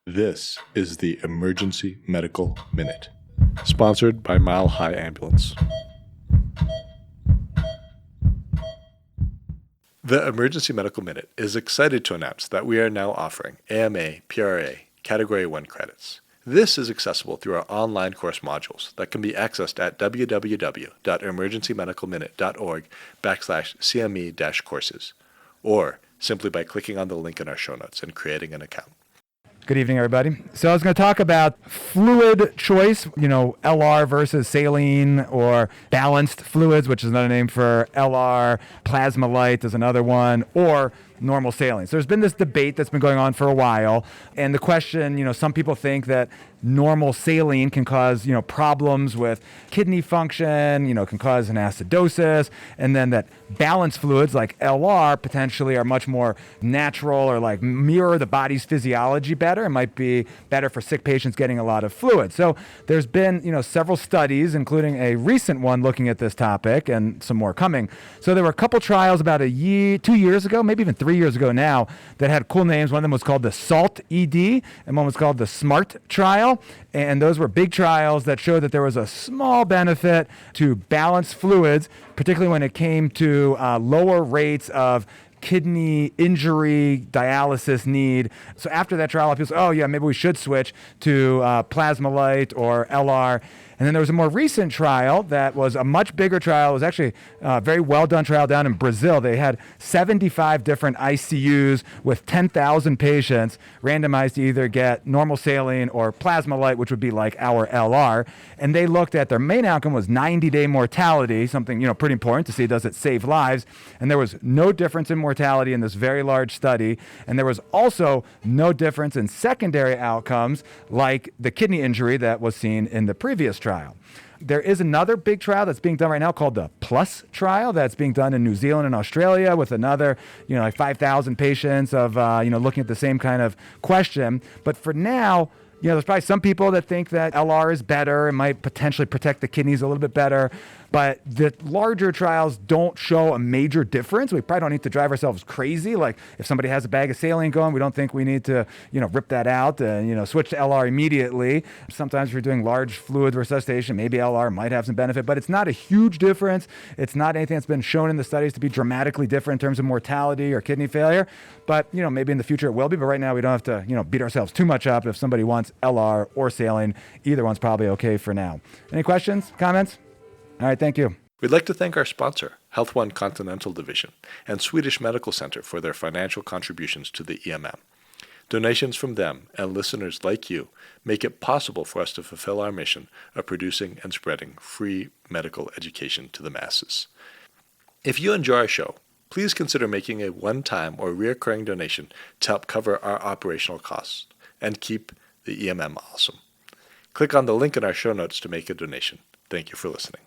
This is the Emergency Medical Minute, sponsored by Mile High Ambulance. The Emergency Medical Minute is excited to announce that we are now offering AMA PRA Category 1 credits. This is accessible through our online course modules that can be accessed at www.emergencymedicalminute.org/CME-courses, or simply by clicking on the link in our show notes and creating an account. Good evening, everybody. So I was going to talk about fluid choice, LR versus saline, or balanced fluids, which is another name for LR. Plasma-light is another one, or normal saline. So there's been this debate that's been going on for a while. And the question, some people think that normal saline can cause, problems with kidney function, can cause an acidosis. And then that balanced fluids like LR potentially are much more natural or like mirror the body's physiology better. It might be better for sick patients getting a lot of fluid. So there's been, several studies, including a recent one looking at this topic and some more coming. So there were a couple trials about 2 years ago, maybe even 3 years ago now, that had cool names. One of them was called the SALT ED, and one was called the SMART trial. And those were big trials that showed that there was a small benefit to balanced fluids, particularly when it came to lower rates of kidney injury, dialysis need. So after that trial, people said, maybe we should switch to Plasma-light or LR. And then there was a more recent trial that was a much bigger trial. It was actually a very well-done trial down in Brazil. They had 75 different ICUs with 10,000 patients randomized to either get normal saline or Plasma-light, which would be like our LR. And they looked at their main outcome was 90-day mortality, something pretty important to see, does it save lives? And there was no difference in mortality in this very large study. And there was also no difference in secondary outcomes like the kidney injury that was seen in the previous trial. There is another big trial that's being done right now called the PLUS trial that's being done in New Zealand and Australia with another, like 5,000 patients of, looking at the same kind of question. But for now, there's probably some people that think that LR is better and might potentially protect the kidneys a little bit better. But the larger trials don't show a major difference. We probably don't need to drive ourselves crazy. Like if somebody has a bag of saline going, we don't think we need to, rip that out and, switch to LR immediately. Sometimes if you're doing large fluid resuscitation, maybe LR might have some benefit, but it's not a huge difference. It's not anything that's been shown in the studies to be dramatically different in terms of mortality or kidney failure. But, maybe in the future it will be. But right now we don't have to, beat ourselves too much up. If somebody wants LR or saline, either one's probably okay for now. Any questions, comments? All right, thank you. We'd like to thank our sponsor, Health One Continental Division, and Swedish Medical Center for their financial contributions to the EMM. Donations from them and listeners like you make it possible for us to fulfill our mission of producing and spreading free medical education to the masses. If you enjoy our show, please consider making a one-time or recurring donation to help cover our operational costs and keep the EMM awesome. Click on the link in our show notes to make a donation. Thank you for listening.